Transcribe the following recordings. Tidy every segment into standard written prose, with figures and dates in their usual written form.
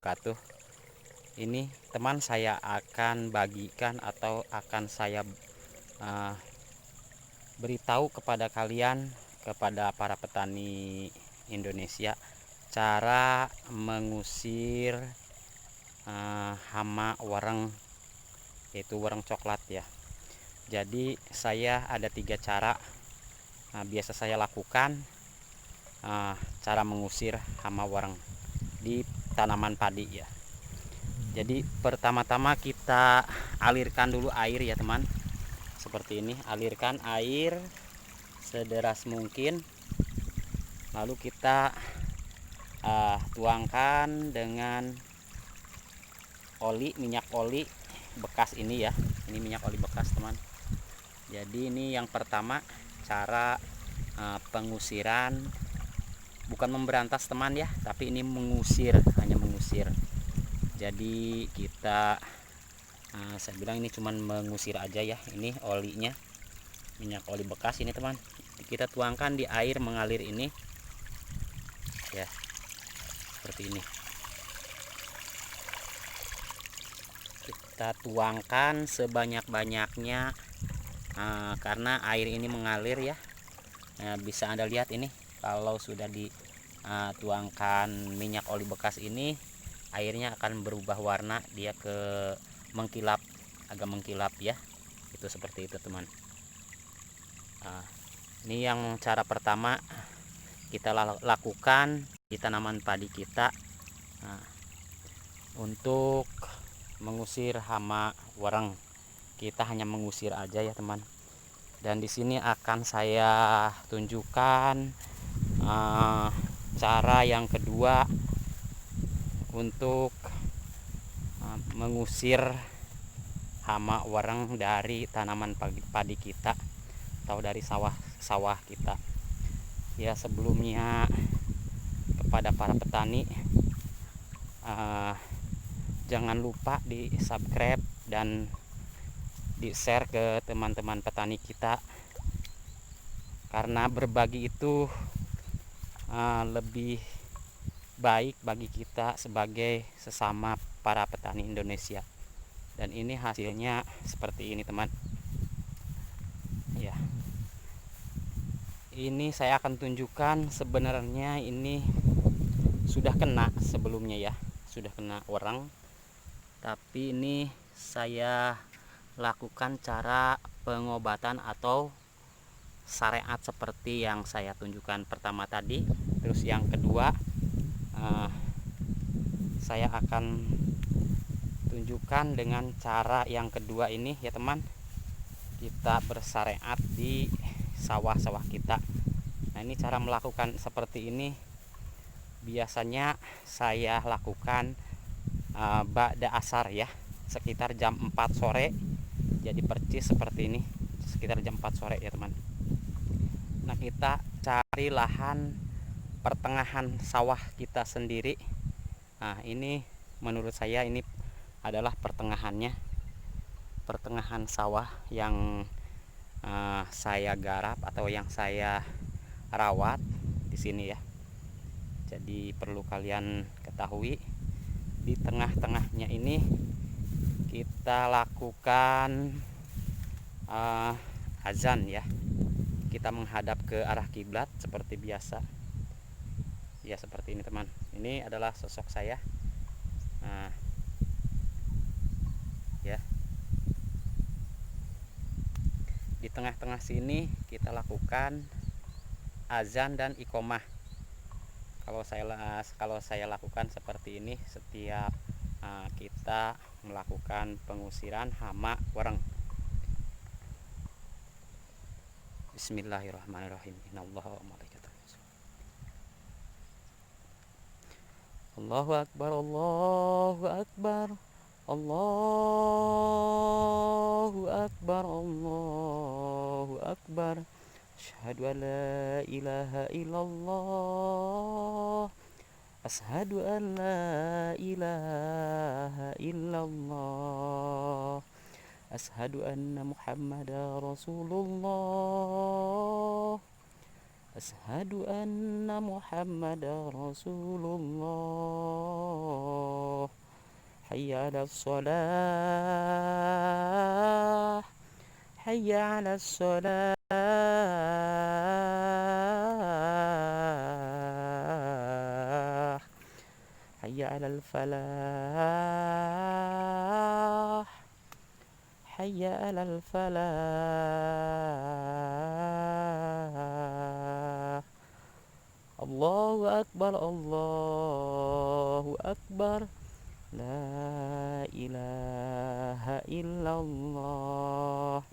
wabarakatuh. Ini teman, saya akan bagikan atau akan saya uh, beritahu kepada kalian, kepada para petani Indonesia, cara mengusir hama wareng, yaitu wareng coklat ya. Jadi saya ada 3 cara biasa saya lakukan cara mengusir hama wareng di tanaman padi ya. Jadi pertama-tama kita alirkan dulu air ya teman, seperti ini. Alirkan air sederas mungkin, lalu kita tuangkan dengan minyak oli bekas ini ya. Ini minyak oli bekas teman. Jadi ini yang pertama cara pengusiran, bukan memberantas teman ya, tapi ini mengusir, hanya mengusir. Jadi kita saya bilang ini cuman mengusir aja ya. Ini olinya, minyak oli bekas ini teman, kita tuangkan di air mengalir ini ya, seperti ini. Kita tuangkan sebanyak-banyaknya karena air ini mengalir ya. Bisa Anda lihat ini, kalau sudah dituangkan minyak oli bekas ini, airnya akan berubah warna, dia mengkilap, agak mengkilap ya. Itu seperti itu teman. Ini yang cara pertama kita lakukan di tanaman padi kita untuk mengusir hama wareng. Kita hanya mengusir aja ya teman. Dan di sini akan saya tunjukkan cara yang kedua untuk mengusir hama wareng dari tanaman padi kita atau dari sawah kita ya. Sebelumnya kepada para petani, jangan lupa di subscribe dan di share ke teman-teman petani kita, karena berbagi itu lebih baik bagi kita sebagai sesama para petani Indonesia. Dan ini hasilnya seperti ini teman ya. Ini saya akan tunjukkan, sebenarnya ini sudah kena sebelumnya ya, sudah kena wareng, tapi ini saya lakukan cara pengobatan atau syariat seperti yang saya tunjukkan pertama tadi. Terus yang kedua saya akan tunjukkan dengan cara yang kedua ini ya teman. Kita bersyariat di sawah-sawah kita. Nah, ini cara melakukan seperti ini biasanya saya lakukan ba'da asar ya, sekitar jam 4 sore. Jadi percis seperti ini, sekitar jam 4 sore ya teman. Nah, kita cari lahan pertengahan sawah kita sendiri. Nah, ini menurut saya ini adalah pertengahan sawah yang saya garap atau yang saya rawat di sini ya. Jadi perlu kalian ketahui, di tengah-tengahnya ini kita lakukan azan ya. Kita menghadap ke arah kiblat seperti biasa ya, seperti ini teman. Ini adalah sosok saya ya. Di tengah-tengah sini kita lakukan azan dan iqomah. Kalau saya lakukan seperti ini setiap kita melakukan pengusiran hama wareng. Bismillahirrahmanirrahim. Innallaha wa malaikatahu. Allahu akbar, Allahu akbar, Allahu akbar, Allahu akbar. Asyhadu an la ilaha illallah, asyhadu an la ilaha illallah, asyhadu anna muhammadar rasulullah, asyhadu anna muhammadar rasulullah. hayya 'alas shalah, hayya 'alas shalah, hayya 'alal falah, hayya 'alal falah. Allahu akbar, Allahu akbar, la ilaha illallah.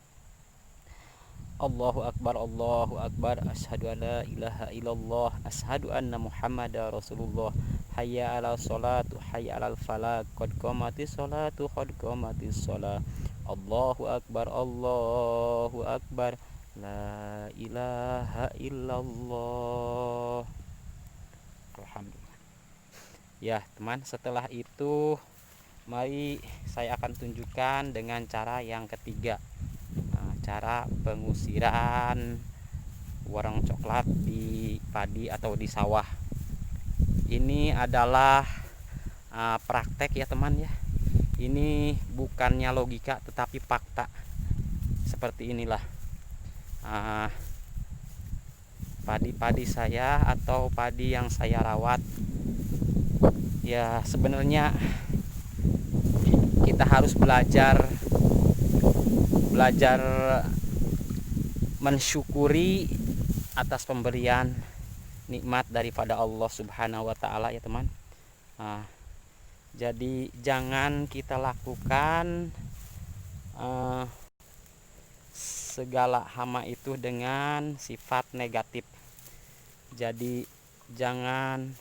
Allahu akbar, Allahu akbar, asyhadu an la ilaha illallah, asyhadu anna muhammadar rasulullah. Hayya 'alal sholatu, hayya 'alal falah, qad qamatis sholatu, qad qamatis shalah. Allahu akbar, Allahu akbar, la ilaha illallah. Alhamdulillah. Ya teman, setelah itu mari saya akan tunjukkan dengan cara yang ketiga. Cara pengusiran warang coklat di padi atau di sawah. Ini adalah praktek ya teman ya. Ini bukannya logika tetapi fakta. Seperti inilah padi-padi saya atau padi yang saya rawat. Ya sebenarnya kita harus belajar mensyukuri atas pemberian nikmat daripada Allah Subhanahu wa taala ya teman. Jadi jangan kita lakukan segala hama itu dengan sifat negatif. Jadi jangan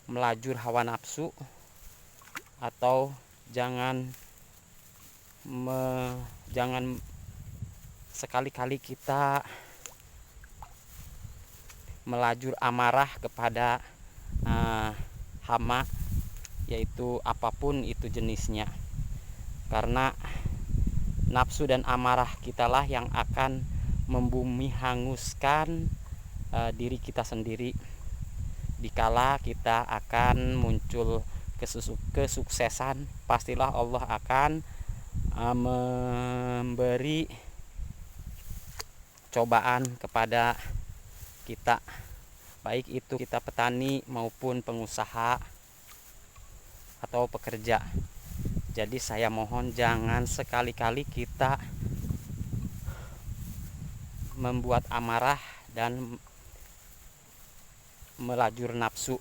melajur hawa nafsu, atau jangan sekali-kali kita melajur amarah kepada hama, yaitu apapun itu jenisnya, karena nafsu dan amarah kitalah yang akan membumi hanguskan diri kita sendiri dikala kita akan muncul kesuksesan. Pastilah Allah akan memberi cobaan kepada kita, baik itu kita petani maupun pengusaha atau pekerja. Jadi saya mohon jangan sekali-kali kita membuat amarah dan melajur nafsu,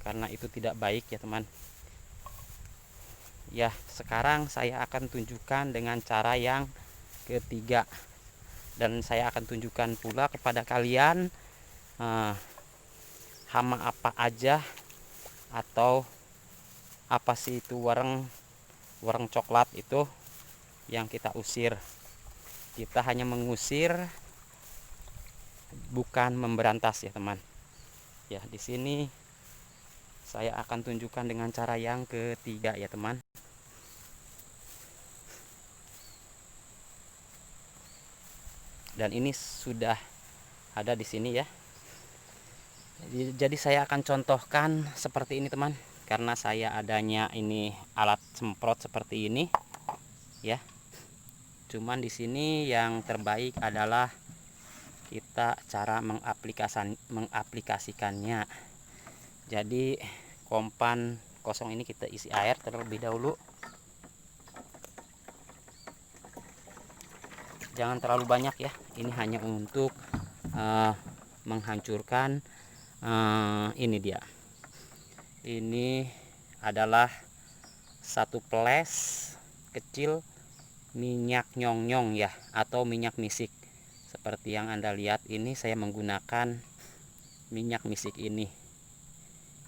karena itu tidak baik ya teman. Ya, sekarang saya akan tunjukkan dengan cara yang ketiga, dan saya akan tunjukkan pula kepada kalian hama apa aja atau apa sih itu wareng coklat itu yang kita usir. Kita hanya mengusir, bukan memberantas ya teman. Ya, di sini saya akan tunjukkan dengan cara yang ketiga ya teman. Dan ini sudah ada di sini ya. Jadi saya akan contohkan seperti ini teman, karena saya adanya ini alat semprot seperti ini ya. Cuman di sini yang terbaik adalah kita cara mengaplikasikannya. Jadi kompan kosong ini kita isi air terlebih dahulu. Jangan terlalu banyak ya, ini hanya untuk menghancurkan ini dia. Ini adalah satu peles kecil minyak nyong-nyong ya, atau minyak misik. Seperti yang Anda lihat ini, saya menggunakan minyak misik ini.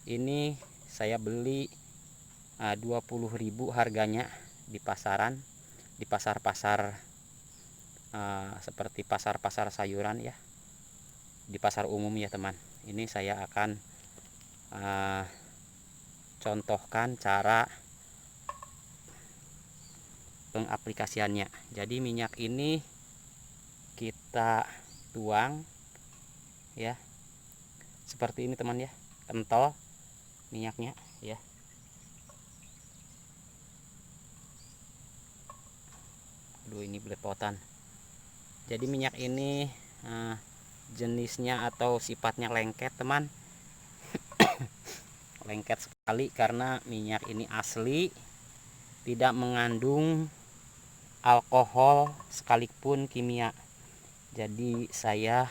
Ini saya beli 20.000 harganya di pasaran, di pasar-pasar seperti pasar-pasar sayuran ya, di pasar umum ya teman. Ini saya akan contohkan cara pengaplikasiannya. Jadi minyak ini kita tuang ya, seperti ini teman ya, kental minyaknya ya. Aduh, ini belepotan. Jadi minyak ini jenisnya atau sifatnya lengket teman. Lengket sekali karena minyak ini asli, tidak mengandung alkohol sekalipun kimia. Jadi saya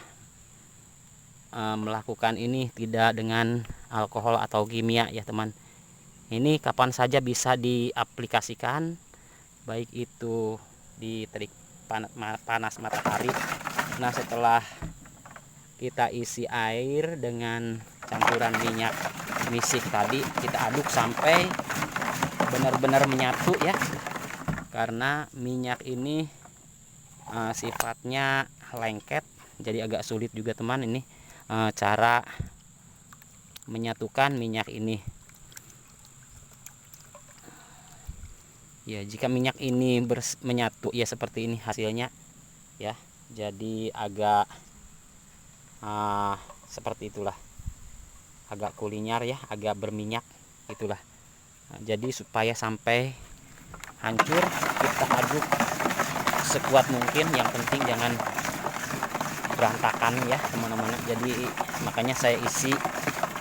melakukan ini tidak dengan alkohol atau kimia ya teman. Ini kapan saja bisa diaplikasikan, baik itu di terik panas matahari. Nah, setelah kita isi air dengan campuran minyak misik tadi, kita aduk sampai benar-benar menyatu ya, karena minyak ini sifatnya lengket, jadi agak sulit juga teman ini cara menyatukan minyak ini. Ya, jika minyak ini menyatu ya seperti ini hasilnya ya, jadi agak seperti itulah, agak kulinyar ya, agak berminyak itulah. Nah, jadi supaya sampai hancur kita aduk sekuat mungkin, yang penting jangan berantakan ya teman-teman. Jadi makanya saya isi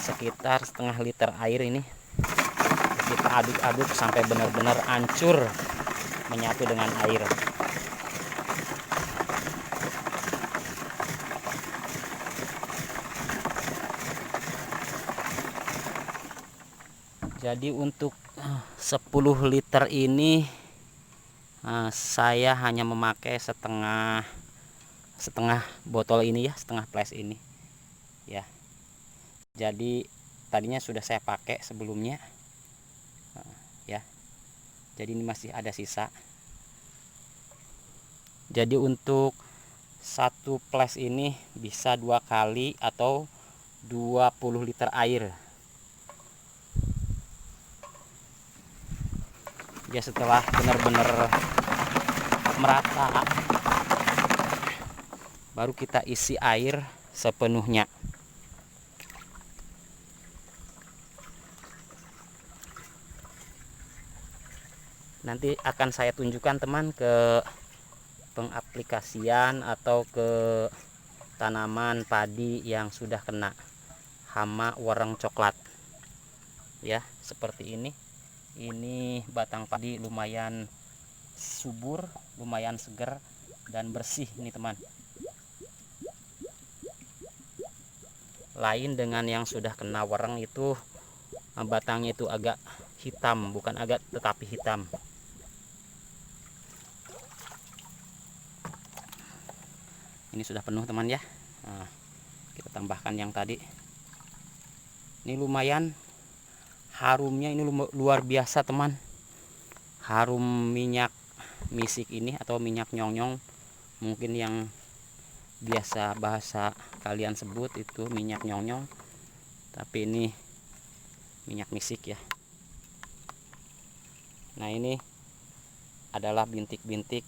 sekitar setengah liter air ini, kita aduk-aduk sampai benar-benar hancur menyatu dengan air. Jadi untuk 10 liter ini saya hanya memakai setengah botol ini ya, setengah flash ini ya. Jadi tadinya sudah saya pakai sebelumnya ya, jadi ini masih ada sisa. Jadi untuk satu flash ini bisa 2 kali atau 20 liter air ya. Setelah benar-benar merata, baru kita isi air sepenuhnya. Nanti akan saya tunjukkan teman ke pengaplikasian atau ke tanaman padi yang sudah kena hama wereng coklat ya, seperti ini. Ini batang padi lumayan subur, lumayan segar dan bersih ini teman. Lain dengan yang sudah kena wereng itu, batangnya itu agak hitam, bukan agak tetapi hitam. Ini sudah penuh teman ya. Nah, kita tambahkan yang tadi. Ini lumayan harumnya, ini luar biasa teman. Harum minyak misik ini atau minyak nyong-nyong, mungkin yang biasa bahasa kalian sebut itu minyak nyong-nyong, tapi ini minyak misik ya. Nah, ini adalah bintik-bintik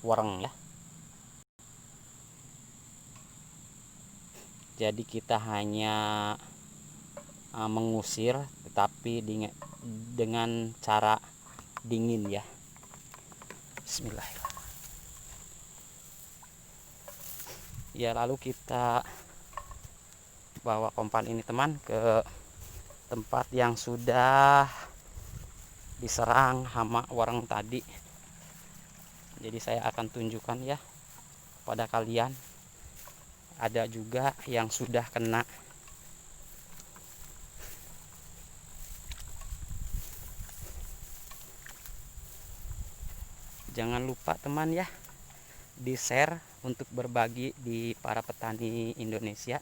wereng ya. Jadi kita hanya mengusir, tetapi dengan cara dingin ya. Bismillahirrahmanirrahim. Ya, lalu kita bawa kompan ini teman ke tempat yang sudah diserang hama wereng tadi. Jadi saya akan tunjukkan ya pada kalian. Ada juga yang sudah kena. Jangan lupa teman ya, di share untuk berbagi di para petani Indonesia.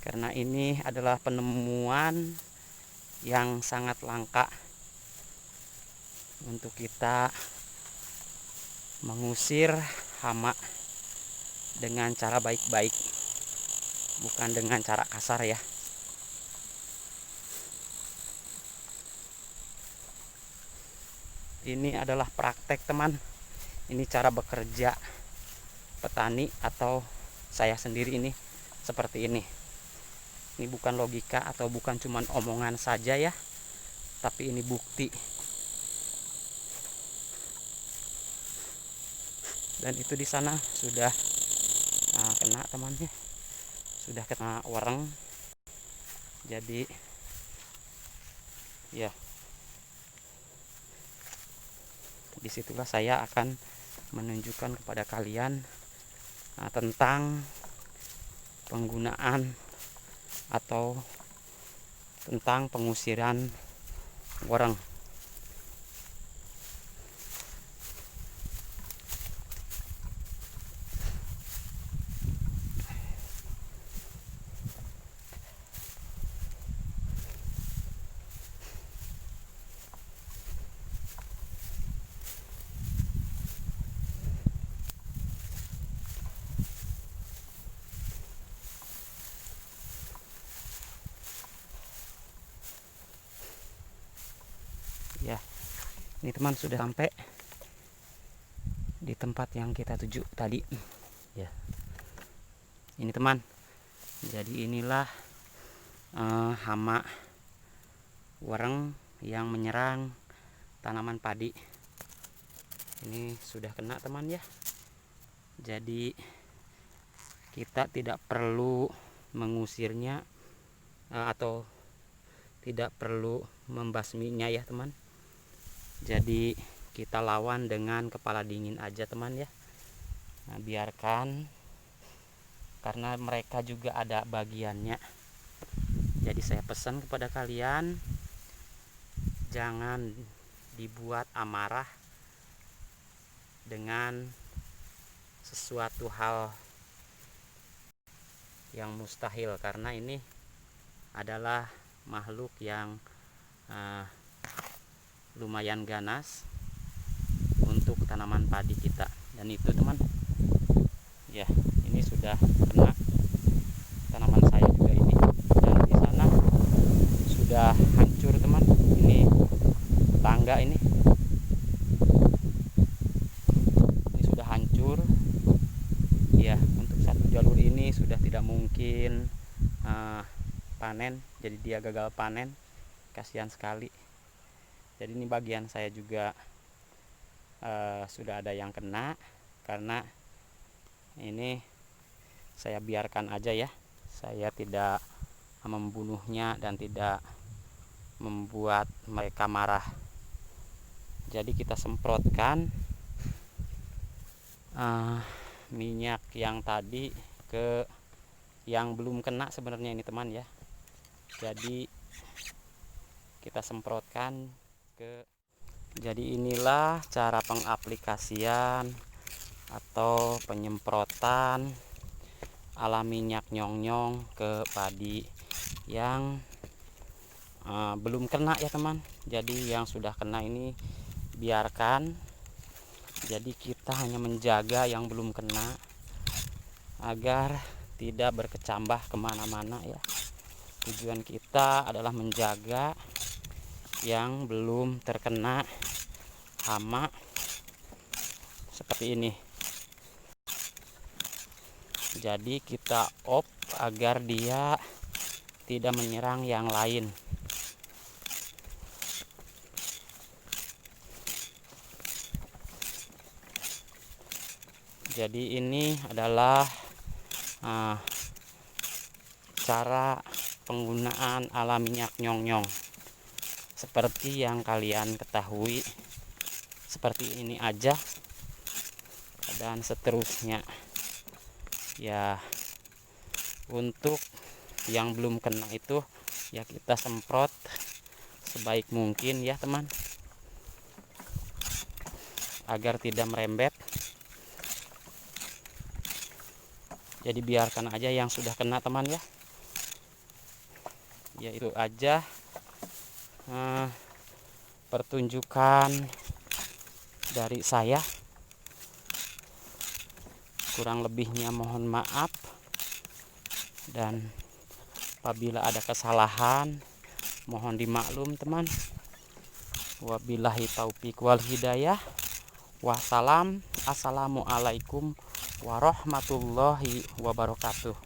Karena ini adalah penemuan yang sangat langka untuk kita mengusir hama dengan cara baik-baik, bukan dengan cara kasar ya. Ini adalah praktek teman. Ini cara bekerja petani atau saya sendiri ini seperti ini. Ini bukan logika atau bukan cuman omongan saja ya, tapi ini bukti. Dan itu di sana sudah kena temannya, sudah kena wereng. Jadi ya, disitulah saya akan menunjukkan kepada kalian tentang penggunaan atau tentang pengusiran wereng. Ya, ini teman sudah sampai di tempat yang kita tuju tadi. Ya, ini teman. Jadi inilah hama wereng yang menyerang tanaman padi. Ini sudah kena teman ya. Jadi kita tidak perlu mengusirnya atau tidak perlu membasminya ya teman. Jadi kita lawan dengan kepala dingin aja teman ya. Nah, biarkan, karena mereka juga ada bagiannya. Jadi saya pesan kepada kalian, jangan dibuat amarah dengan sesuatu hal yang mustahil, karena ini adalah makhluk yang lumayan ganas untuk tanaman padi kita. Dan itu teman ya, ini sudah kena tanaman saya juga ini, dan di sana sudah hancur teman. Ini tangga ini sudah hancur ya. Untuk satu jalur ini sudah tidak mungkin panen, jadi dia gagal panen. Kasihan sekali. Jadi ini bagian saya juga sudah ada yang kena, karena ini saya biarkan aja ya. Saya tidak membunuhnya dan tidak membuat mereka marah. Jadi kita semprotkan minyak yang tadi ke yang belum kena sebenarnya ini teman ya. Jadi kita semprotkan ke. Jadi inilah cara pengaplikasian atau penyemprotan ala minyak nyong-nyong ke padi yang belum kena ya teman. Jadi yang sudah kena ini biarkan. Jadi kita hanya menjaga yang belum kena agar tidak berkecambah kemana-mana ya. Tujuan kita adalah menjaga yang belum terkena hama seperti ini. Jadi kita off agar dia tidak menyerang yang lain. Jadi ini adalah cara penggunaan ala minyak nyong-nyong. Seperti yang kalian ketahui, seperti ini aja dan seterusnya ya. Untuk yang belum kena itu ya kita semprot sebaik mungkin ya teman, agar tidak merembet. Jadi biarkan aja yang sudah kena teman ya. Ya itu aja pertunjukan dari saya. Kurang lebihnya mohon maaf, dan apabila ada kesalahan mohon dimaklum teman. Wabillahi taufik wal hidayah. Wassalam. Assalamualaikum warahmatullahi wabarakatuh.